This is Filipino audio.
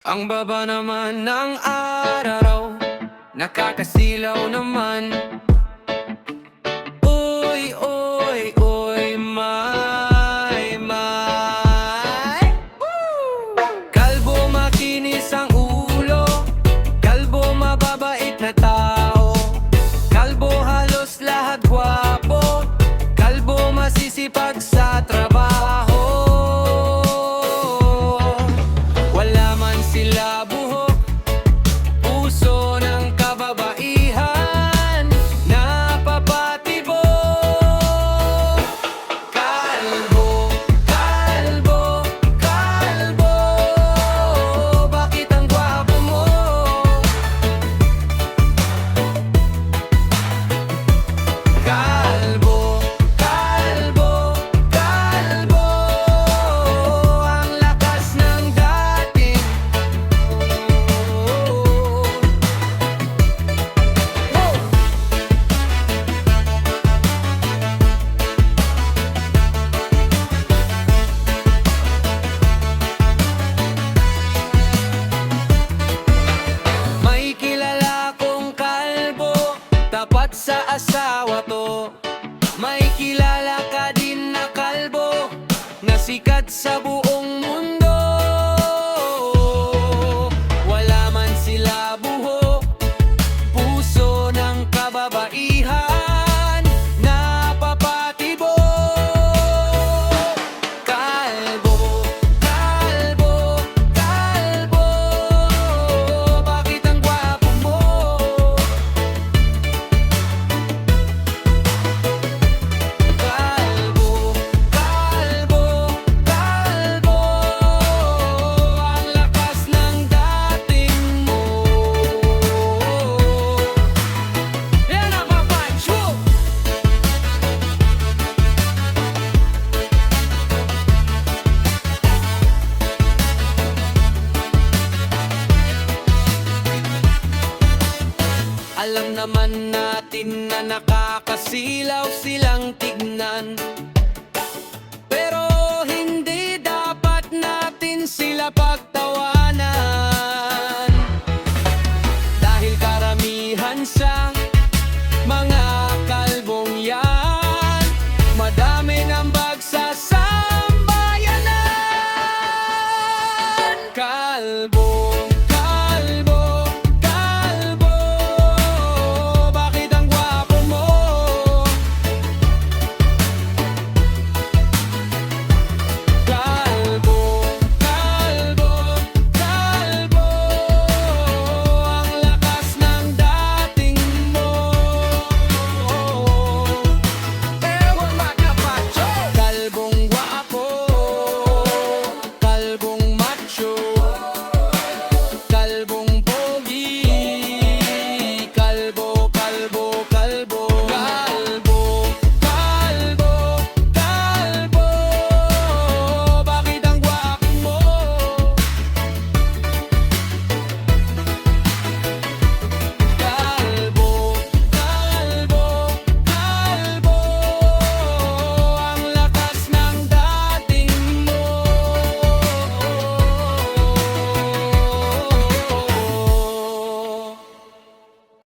Ang baba naman ng araw, nakakasilaw naman. Uy, uy, uy, may kalbo makinis ang ulo, kalbo mababait na tao, kalbo halos lahat gwapo, kalbo masisipag sa trabaho. Wala man sila buhok, puso ng kababaihan, napapatibo. Kalbo, kalbo, kalbo, bakit ang gwapo mo? Kalbo, kalbo, kalbo, ang lakas ng dating. May kilala kong kalbo, tapat sa asawa to. May kilala ka din na kalbo, na sikat sa buong mundo. Wala man sila buhok, puso ng kababaihan, napapatibo. Kalbo, kalbo, kalbo, bakit ang gwapo mo? Kalbo, kalbo, kalbo, ang lakas ng dating mo. Yan ang papanch mo! Alam naman natin na nakakasilaw silang tignan, pero hindi dapat natin sila pagtawanan. Dahil karamihan sa mga kalbong yan, madami ng bagsasambayanan. Kalbo,